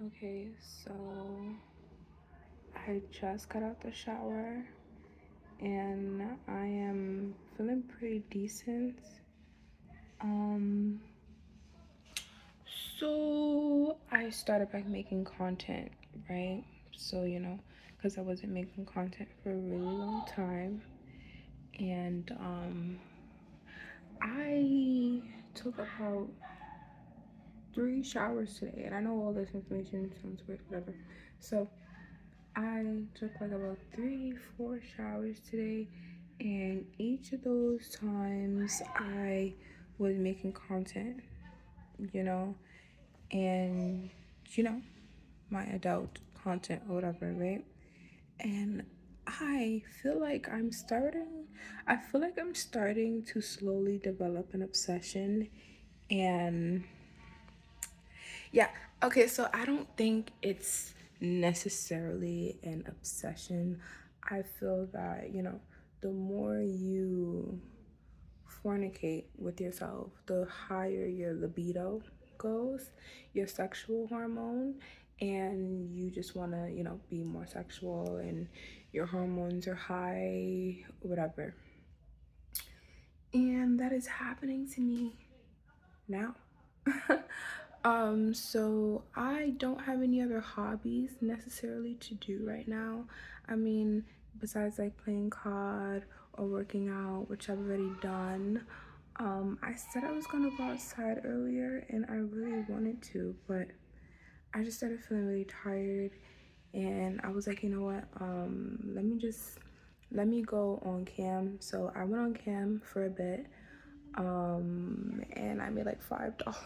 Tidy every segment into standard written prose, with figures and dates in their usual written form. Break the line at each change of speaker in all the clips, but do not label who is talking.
Okay, so I just got out the shower and I am feeling pretty decent. Um, so I started back making content, right? So, because I wasn't making content for a really long time. And I took about 3 showers today. And I know all this information sounds weird, whatever. So I took like about 3, 4 showers today, and each of those times I was making content, you know, and you know, my adult content or whatever, right? And I feel like I'm starting to slowly develop an obsession. And yeah, okay, so I don't think it's necessarily an obsession. I feel that, the more you fornicate with yourself, the higher your libido goes, your sexual hormone, and you just want to, be more sexual and your hormones are high, whatever. And that is happening to me now. So I don't have any other hobbies necessarily to do right now. I mean, besides like playing COD or working out, which I've already done. I said I was gonna go outside earlier and I really wanted to, but I just started feeling really tired and I was like, you know what, let me go on cam. So I went on cam for a bit, and I made like $5.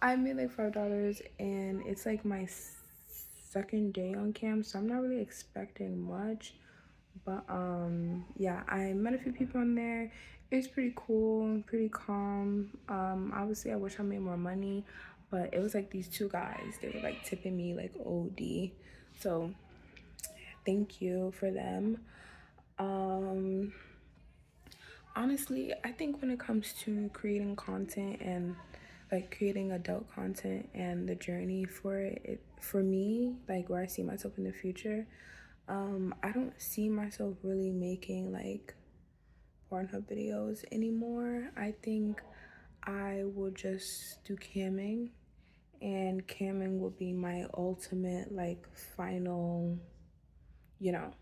I made like $5 and it's like my second day on cam, so I'm not really expecting much. But yeah, I met a few people on there. It's pretty cool, pretty calm. Obviously I wish I made more money, but it was like these two guys, they were like tipping me like OD. So thank you for them. Um Honestly, I think when it comes to creating content and like creating adult content and the journey for it, for me, like where I see myself in the future, I don't see myself really making like Pornhub videos anymore. I think I will just do camming, and camming will be my ultimate like final, you know,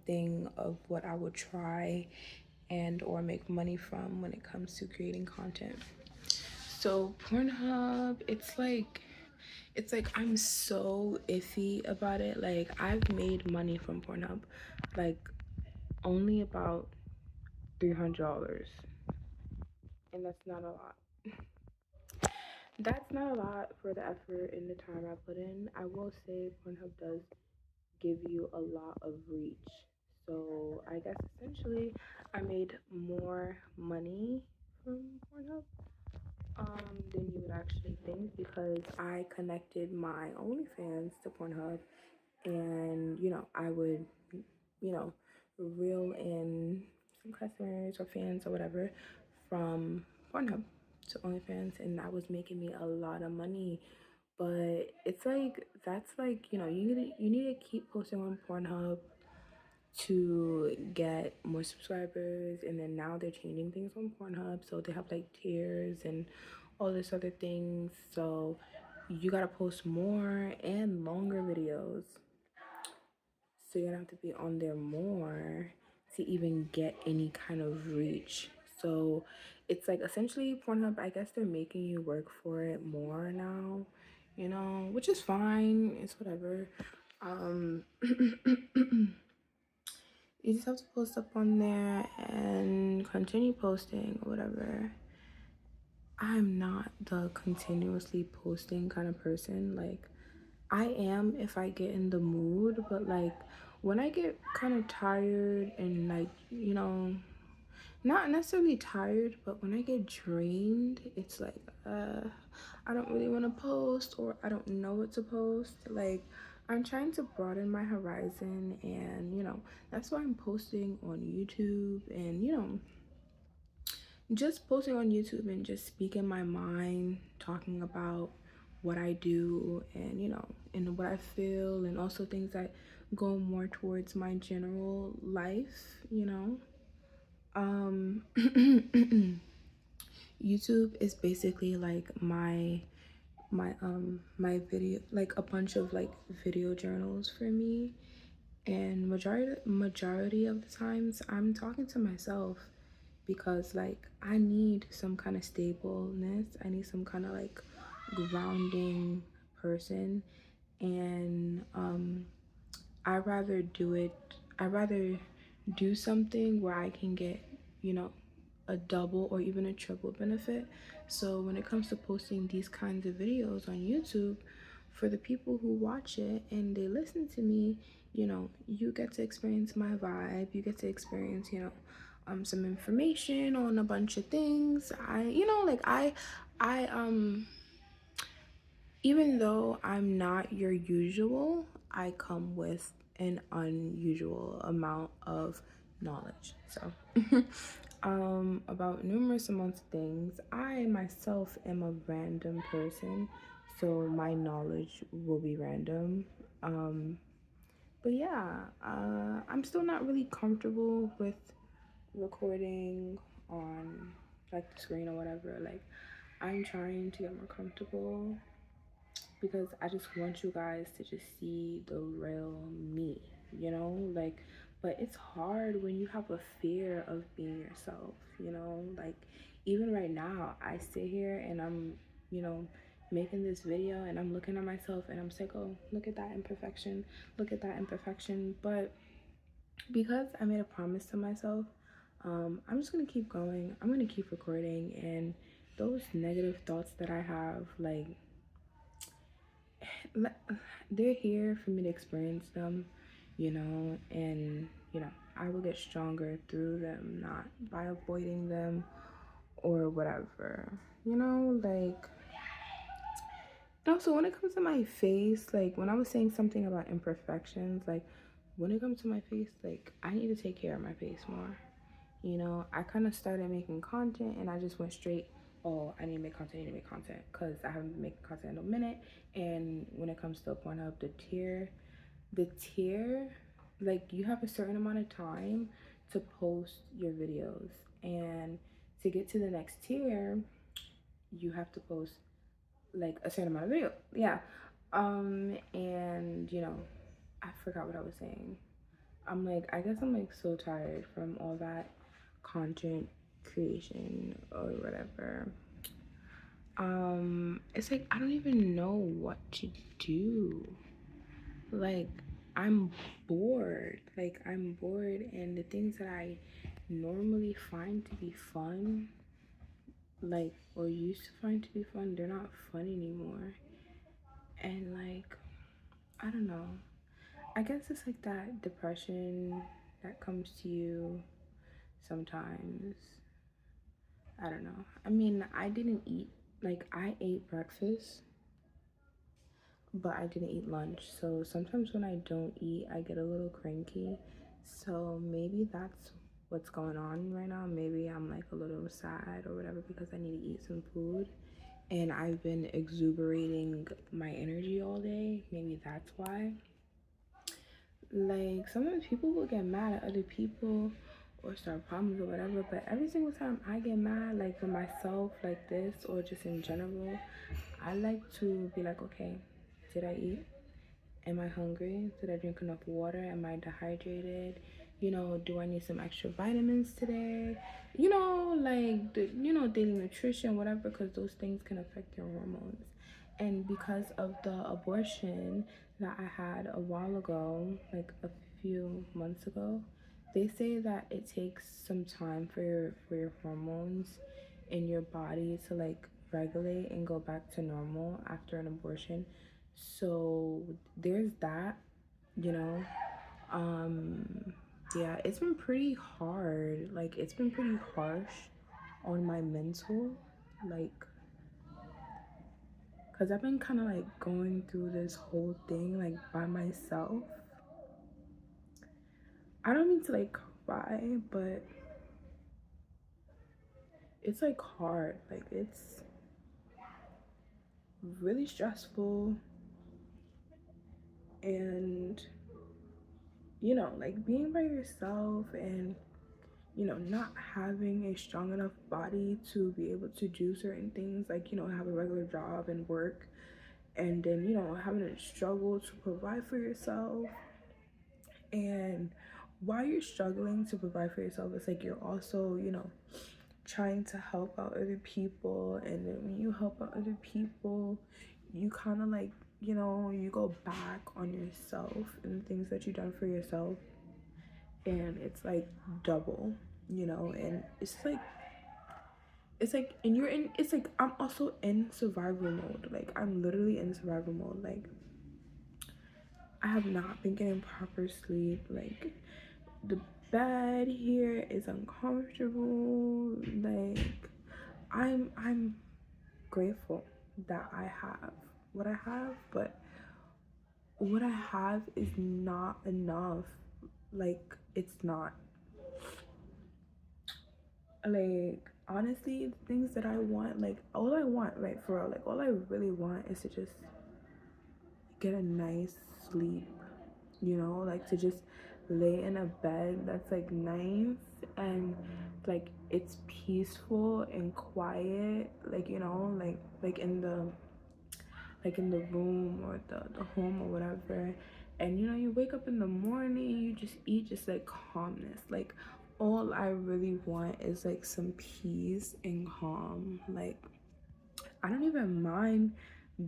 thing of what I would try and or make money from when it comes to creating content. So Pornhub, it's like I'm so iffy about it. Like I've made money from Pornhub, like only about $300, and that's not a lot. That's not a lot for the effort and the time I put in. I will say Pornhub does give you a lot of reach. So I guess essentially I made more money from Pornhub than you would actually think, because I connected my OnlyFans to Pornhub, and I would you know reel in some customers or fans or whatever from Pornhub to OnlyFans, and that was making me a lot of money. But it's like that's like you need to keep posting on Pornhub to get more subscribers, and then now they're changing things on Pornhub, so they have like tiers and all this other things. So you gotta post more and longer videos, so you're gonna have to be on there more to even get any kind of reach. So it's like essentially Pornhub, I guess they're making you work for it more now, which is fine. It's whatever. Um you just have to post up on there and continue posting or whatever. I'm not the continuously posting kind of person. Like, I am if I get in the mood, but like when I get kind of tired and like, not necessarily tired, but when I get drained, it's like, I don't really want to post, or I don't know what to post. Like, I'm trying to broaden my horizon, and that's why I'm posting on YouTube, and just posting on YouTube and just speaking my mind, talking about what I do, and and what I feel, and also things that go more towards my general life, YouTube is basically like my video, like a bunch of like video journals for me. And majority of the times I'm talking to myself, because like I need some kind of stableness, I need some kind of like grounding person. And I rather do it. I rather do something where I can get, you know, a double or even a triple benefit. So when it comes to posting these kinds of videos on YouTube, for the people who watch it and they listen to me, you get to experience my vibe. You get to experience, some information on a bunch of things. I even though I'm not your usual, I come with an unusual amount of knowledge. So, about numerous amounts of things, I myself am a random person, so my knowledge will be random. But yeah, I'm still not really comfortable with recording on like the screen or whatever. Like, I'm trying to get more comfortable, because I just want you guys to just see the real me, like, but it's hard when you have a fear of being yourself, like even right now I sit here and I'm, making this video and I'm looking at myself and I'm like, oh, look at that imperfection, look at that imperfection. But because I made a promise to myself, I'm just gonna keep going. I'm gonna keep recording, and those negative thoughts that I have, like, they're here for me to experience them, and I will get stronger through them, not by avoiding them or whatever, like. Also, when it comes to my face, like when I was saying something about imperfections, like when it comes to my face, like I need to take care of my face more. I kind of started making content and I just went straight, oh, I need to make content, because I haven't been making content in a minute. And when it comes to Pornhub, the tier, like you have a certain amount of time to post your videos. And to get to the next tier, you have to post like a certain amount of video. Yeah. And I forgot what I was saying. I guess I'm like so tired from all that content creation or whatever. It's like I don't even know what to do. Like I'm bored. And the things that I normally find to be fun, like, or used to find to be fun, they're not fun anymore. And like, I don't know. I guess it's like that depression that comes to you sometimes. I don't know. I mean, I didn't eat, like, I ate breakfast, but I didn't eat lunch. So sometimes when I don't eat, I get a little cranky. So maybe that's what's going on right now. Maybe I'm like a little sad or whatever because I need to eat some food. And I've been exuberating my energy all day. Maybe that's why. Like, sometimes people will get mad at other people or start problems or whatever, but every single time I get mad, like for myself, like this, or just in general, I like to be like, okay, did I eat? Am I hungry? Did I drink enough water? Am I dehydrated? Do I need some extra vitamins today? Like daily nutrition, whatever, because those things can affect your hormones. And because of the abortion that I had a while ago, like a few months ago, they say that it takes some time for your hormones in your body to like regulate and go back to normal after an abortion. So there's that, you know. Um yeah, it's been pretty hard. Like it's been pretty harsh on my mental, like, cuz I've been kind of like going through this whole thing like by myself. I don't mean to like cry, but it's like hard. Like it's really stressful. And like being by yourself and not having a strong enough body to be able to do certain things, like have a regular job and work, and then having to struggle to provide for yourself. And while you're struggling to provide for yourself, it's like you're also trying to help out other people. And then when you help out other people, you kind of like you go back on yourself and the things that you've done for yourself, and it's like double, and it's like and you're in it's like I'm also in survival mode. Like I'm literally in survival mode. Like I have not been getting proper sleep. Like the bed here is uncomfortable. Like I'm grateful that I have what I have, but what I have is not enough. Like it's not. Like honestly, the things that I want, like all I want, right, for real, like all I really want is to just get a nice sleep, like to just lay in a bed that's like nice and like it's peaceful and quiet, like like in the room or the home or whatever. And you wake up in the morning, you just eat just like calmness. Like all I really want is like some peace and calm. Like I don't even mind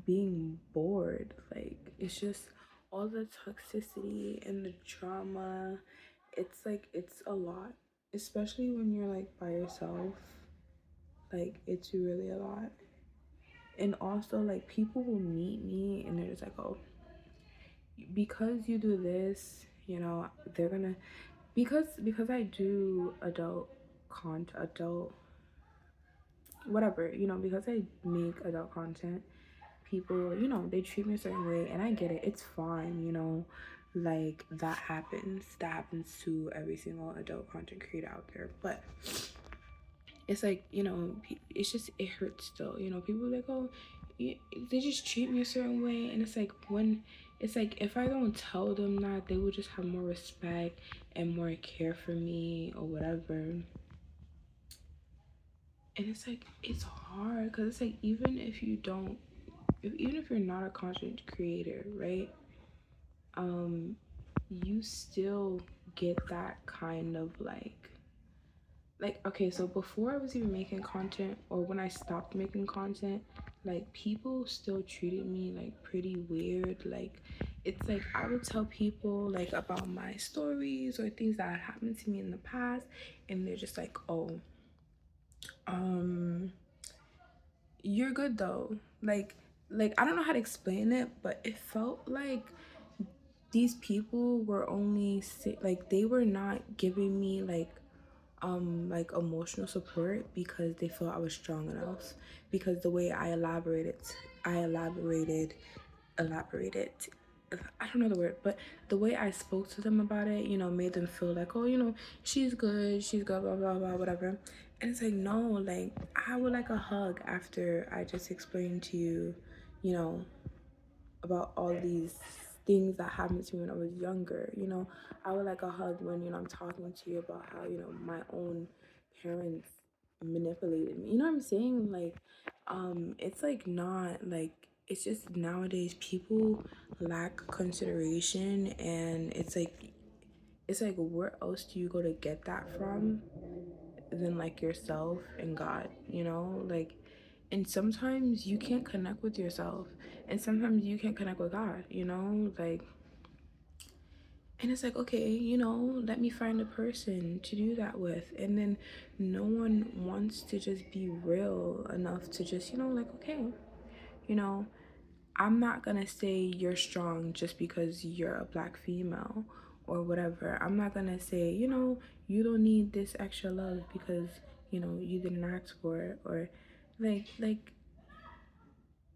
being bored. Like it's just all the toxicity and the drama. It's like it's a lot, especially when you're like by yourself. Like it's really a lot. And also like people will meet me and they're just like, oh, because you do this, they're gonna, because I do adult whatever, because I make adult content, people, they treat me a certain way, and I get it. It's fine, like that happens to every single adult content creator out there. But it's like, it's just, it hurts still, people are like, oh, they just treat me a certain way. And it's like, when it's like, if I don't tell them that, they will just have more respect and more care for me or whatever. And it's like, it's hard because it's like, even if you're not a content creator, right, you still get that kind of like okay, so before I was even making content, or when I stopped making content, like people still treated me like pretty weird. Like it's like I would tell people like about my stories or things that had happened to me in the past, and they're just like, oh, um you're good though. Like I don't know how to explain it, but it felt like these people were only like they were not giving me like emotional support because they felt I was strong enough, because the way I elaborated I don't know the word, but the way I spoke to them about it, made them feel like, oh, she's good, blah blah blah, whatever. And it's like, no, like I would like a hug after I just explained to you, you know about all these things that happened to me when I was younger. I would like a hug when, I'm talking to you about how, my own parents manipulated me. You know what I'm saying? Like, it's like not like, it's just nowadays people lack consideration, and it's like where else do you go to get that from than like yourself and God, like. And sometimes you can't connect with yourself, and sometimes you can't connect with God, like. And it's like, okay, let me find a person to do that with. And then no one wants to just be real enough to just, like, okay, you know I'm not gonna say you're strong just because you're a black female or whatever. I'm not gonna say, you don't need this extra love because, you didn't ask for it. Or like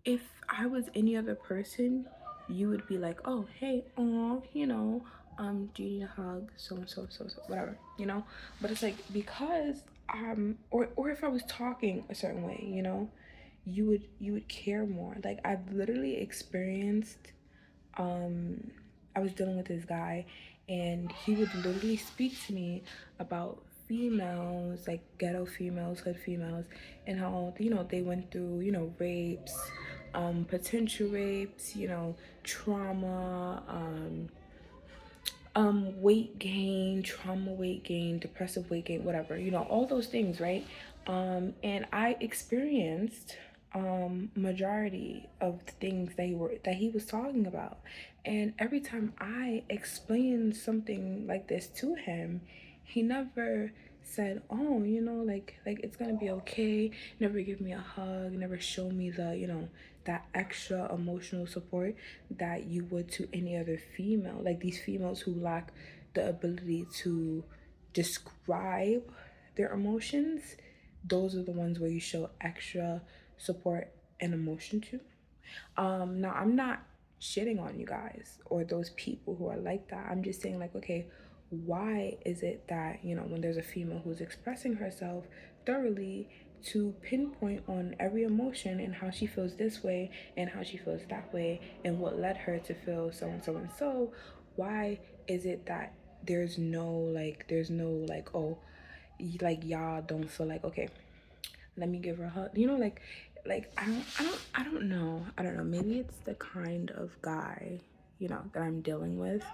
if I was any other person, you would be like, oh, hey, oh, do you need a hug? So and so, so, so, whatever, But it's like, because or if I was talking a certain way, you would care more. Like I've literally experienced, um I was dealing with this guy, and he would literally speak to me about females, like ghetto females, hood females, and how, they went through, rapes, potential rapes, trauma, weight gain, trauma, weight gain, depressive weight gain, whatever, all those things, right? And I experienced majority of the things that he was talking about. And every time I explained something like this to him, he never said, oh, like it's gonna be okay. Never give me a hug, never show me the, that extra emotional support that you would to any other female. Like these females who lack the ability to describe their emotions, those are the ones where you show extra support and emotion to. Now I'm not shitting on you guys or those people who are like that. I'm just saying, like, okay, why is it that, when there's a female who's expressing herself thoroughly, to pinpoint on every emotion and how she feels this way and how she feels that way and what led her to feel so and so and so, why is it that there's no like, oh, like y'all don't feel like, okay, let me give her a hug, like I don't know, maybe it's the kind of guy, that I'm dealing with,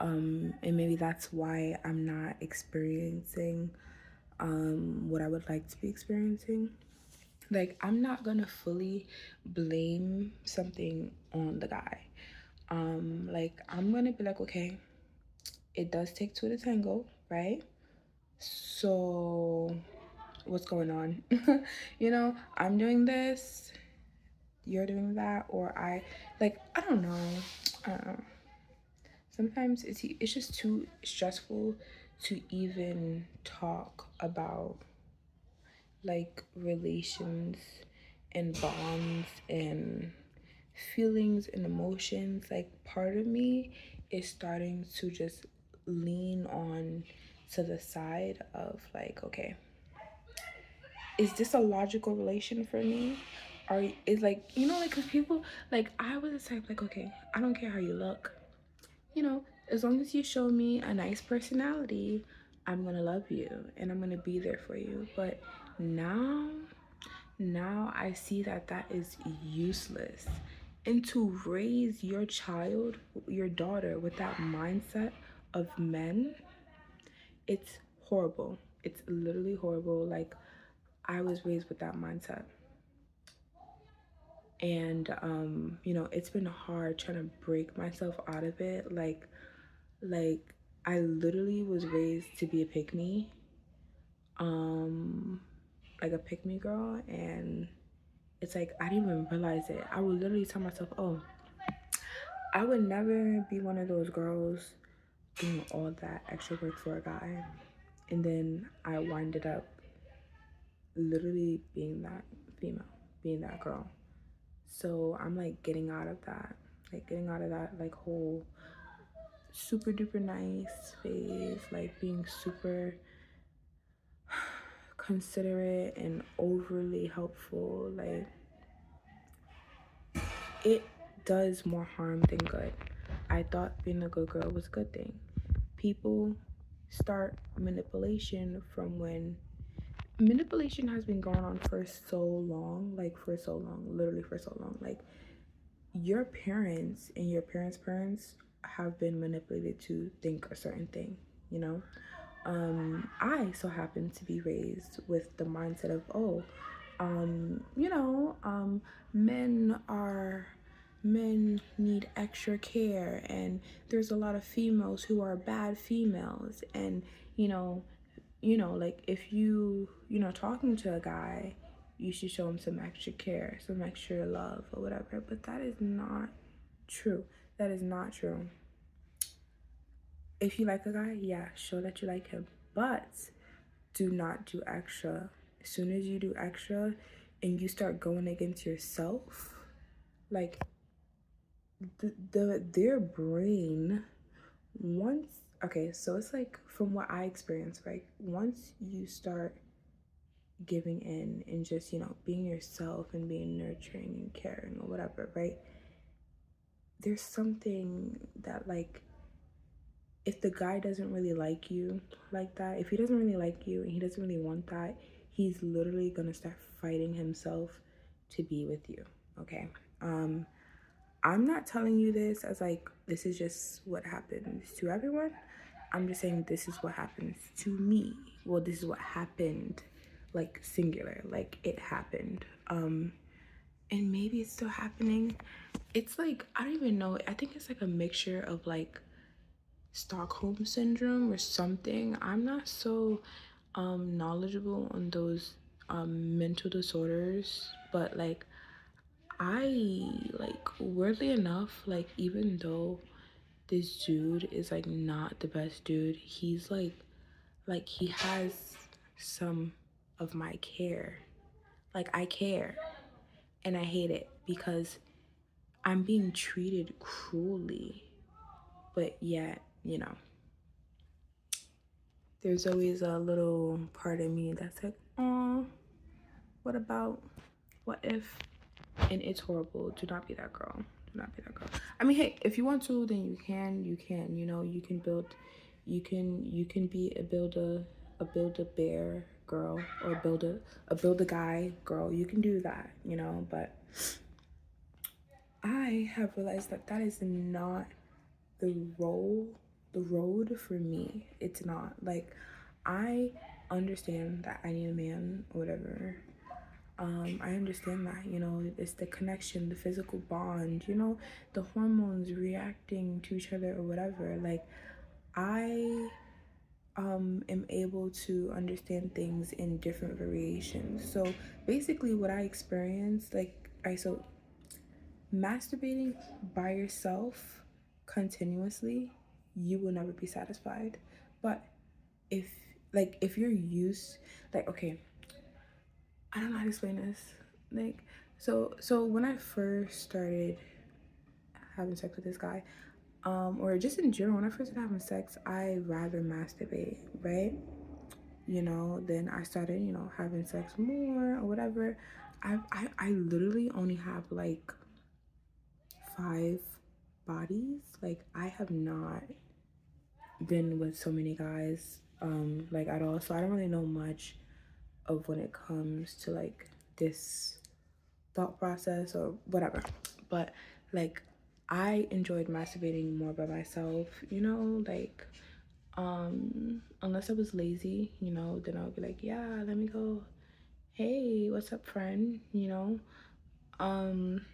and maybe that's why I'm not experiencing what I would like to be experiencing. Like I'm not gonna fully blame something on the guy. Like I'm gonna be like, okay, it does take two to tango, right? So what's going on? I'm doing this, you're doing that, or I don't know. Um, Sometimes it's just too stressful to even talk about like relations and bonds and feelings and emotions. Like part of me is starting to just lean on to the side of like, okay, is this a logical relation for me? Or is like, like, because people, like, I was the type, like, okay, I don't care how you look, as long as you show me a nice personality, I'm gonna love you and I'm gonna be there for you. But now, now I see that that is useless. And to raise your child, your daughter, with that mindset of men, it's horrible. It's literally horrible. Like, I was raised with that mindset. And it's been hard trying to break myself out of it. Like I literally was raised to be a pick me. Um like a pick me girl, and it's like I didn't even realize it. I would literally tell myself, oh, I would never be one of those girls doing all that extra work for a guy. And then I winded up literally being that female, being that girl. So I'm like getting out of that, like whole super duper nice phase, like being super considerate and overly helpful. Like it does more harm than good. I thought being a good girl was a good thing. People start manipulation from when manipulation has been going on for so long, like for so long, literally for so long. Like your parents and your parents' have been manipulated to think a certain thing, you know? I so happen to be raised with the mindset of, oh, men are men need extra care, and there's a lot of females who are bad females, and like if talking to a guy, you should show him some extra care, some extra love or whatever. But that is not true. That is not true. If you like a guy, yeah, show that you like him, but do not do extra. As soon as you do extra and you start going against yourself, like their brain, once, okay, so it's like from what I experienced, right? Once you start giving in and just, you know, being yourself and being nurturing and caring or whatever, right? There's something that, like, if the guy doesn't really like you like that, if he doesn't really like you and he doesn't really want that, he's literally gonna start fighting himself to be with you. Okay. I'm not telling you this as like this is just what happens to everyone. I'm just saying this is what happens to me. Well, this is what happened, like singular, like it happened. And maybe it's still happening. It's like I don't even know. I think it's like a mixture of like Stockholm syndrome or something. I'm not so knowledgeable on those mental disorders, but like I like weirdly enough, like even though this dude is like not the best dude, he's like he has some of my care. Like I care and I hate it because I'm being treated cruelly. But yet, you know, there's always a little part of me that's like, oh, what about, what if? And it's horrible. Do not be that girl. Do not be that girl. I mean, hey, if you want to, then you can, you know, you can build, you can be a build a bear girl, or build a guy girl. You can do that, you know, but I have realized that that is not the role, the road for me. It's not. Like, I understand that I need a man or whatever. I understand that, you know, it's the connection, the physical bond, you know, the hormones reacting to each other or whatever. Like, I am able to understand things in different variations. So basically what I experienced, like so masturbating by yourself continuously, you will never be satisfied. But if if you're used, like, okay, I don't know how to explain this. Like, so when I first started having sex with this guy, or just in general, when I first started having sex, I rather masturbate, right? You know, then I started, you know, having sex more or whatever. I literally only have like 5 bodies. Like, I have not been with so many guys, like at all. So I don't really know much of when it comes to like this thought process or whatever. But like, I enjoyed masturbating more by myself, you know, like unless I was lazy, you know, then I would be like, yeah, let me go. Hey, what's up, friend? You know, um,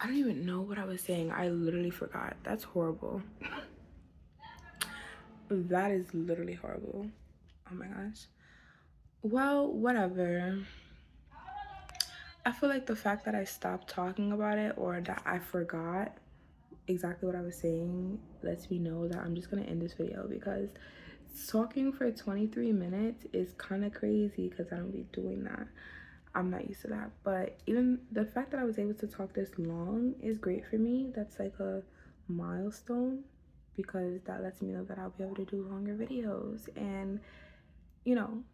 I don't even know what I was saying. I literally forgot. That's horrible. That is literally horrible. Oh my gosh. Well, whatever. I feel like the fact that I stopped talking about it or that I forgot exactly what I was saying lets me know that I'm just gonna end this video, because talking for 23 minutes is kind of crazy because I don't be doing that. I'm not used to that. But even the fact that I was able to talk this long is great for me. That's like a milestone, because that lets me know that I'll be able to do longer videos. And, you know,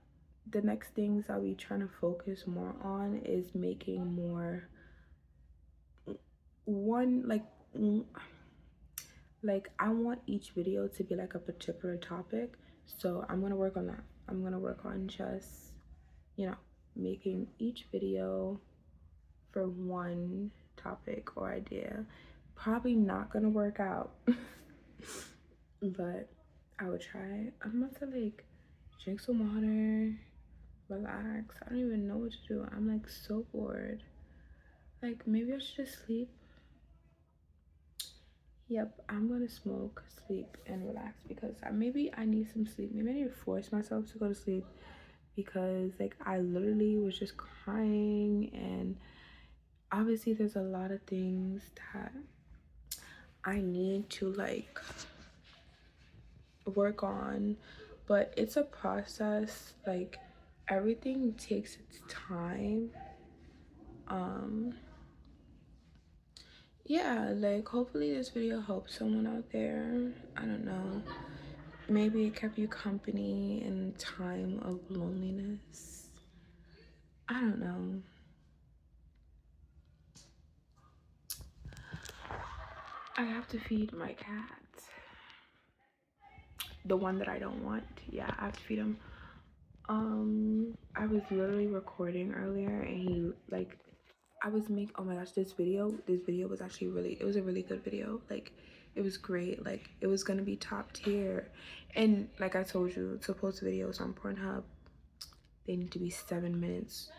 the next things I'll be trying to focus more on is making more one like I want each video to be like a particular topic. So I'm gonna work on that. I'm gonna work on just, you know, making each video for one topic or idea. Probably not gonna work out, but I would try. I'm about to like drink some water, relax. I don't even know what to do. I'm like so bored. Like, maybe I should just sleep. Yep, I'm gonna smoke, sleep, and relax, because maybe I need some sleep. Maybe I need to force myself to go to sleep, because like I literally was just crying, and obviously there's a lot of things that I need to like work on, but it's a process. Like, everything takes its time. Um yeah, like hopefully this video helps someone out there. I don't know. maybe it kept you company in time of loneliness. I don't know. I have to feed my cat. The one that I don't want. Yeah, I have to feed him. I was literally recording earlier and he like I was making, oh my gosh, this video was actually really, it was a really good video. Like it was great. Like it was gonna be top tier. And like I told you, to post videos on Pornhub, they need to be 7 minutes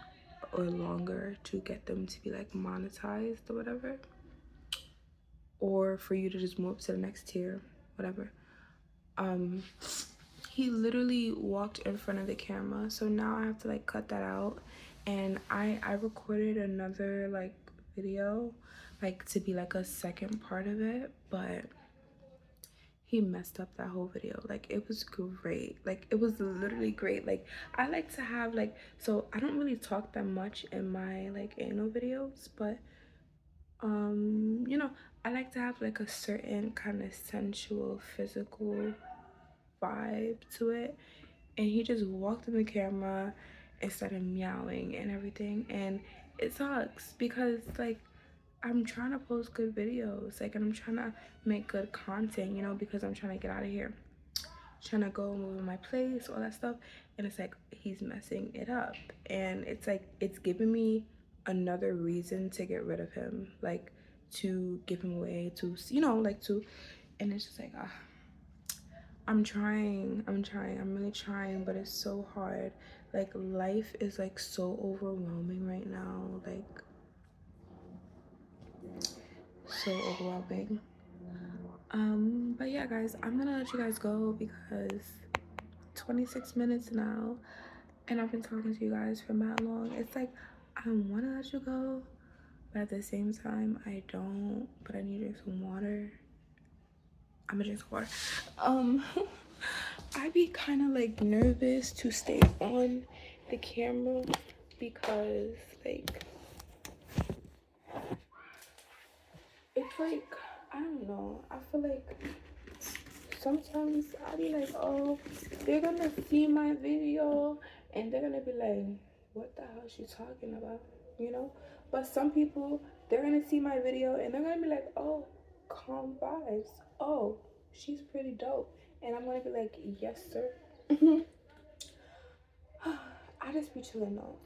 or longer to get them to be like monetized or whatever. Or for you to just move up to the next tier, whatever. Um he literally walked in front of the camera, so now I have to like cut that out. And I recorded another like video like to be like a second part of it, but he messed up that whole video. Like it was great, like it was literally great. Like I like to have like, so I don't really talk that much in my like anal videos, but you know, I like to have like a certain kind of sensual physical vibe to it. And he just walked in the camera and started meowing and everything. And it sucks because like I'm trying to post good videos, like, and I'm trying to make good content, you know, because I'm trying to get out of here, trying to go move in my place, all that stuff. And it's like he's messing it up, and it's like it's giving me another reason to get rid of him, like to give him away, to, you know, like to. And it's just like I'm really trying, but it's so hard. Like life is like so overwhelming right now, like so overwhelming. But yeah guys, I'm gonna let you guys go because 26 minutes now and I've been talking to you guys for that long. It's like I wanna let you go, but at the same time I don't. But I need to drink some water. I'm gonna drink some water. um I be kind of like nervous to stay on the camera because like it's like, I don't know, I feel like sometimes I be like, oh, they're gonna see my video and they're gonna be like, what the hell is she talking about, you know? But some people, they're gonna see my video and they're gonna be like, oh, calm vibes, oh, she's pretty dope. And I'm gonna be like, yes sir. I just be chilling though.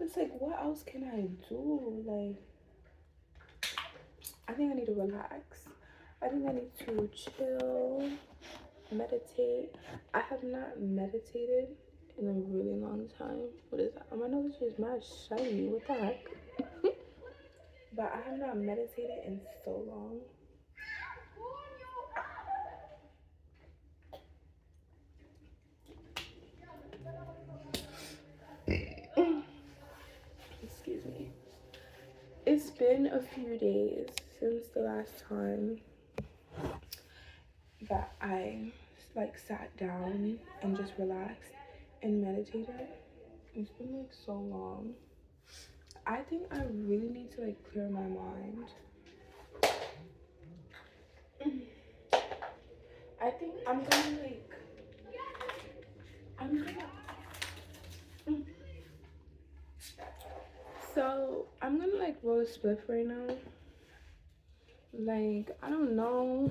It's like, what else can I do? Like, I think I need to relax. I think I need to chill, meditate. I have not meditated in a really long time. What is that? Oh, my nose is just mad shiny. What the heck? But I have not meditated in so long. Excuse me. It's been a few days since the last time that I like sat down and just relaxed and meditated. It's been like so long. I think I really need to like clear my mind. I think I'm gonna like, I'm gonna, so I'm gonna like roll a spliff right now. Like, I don't know.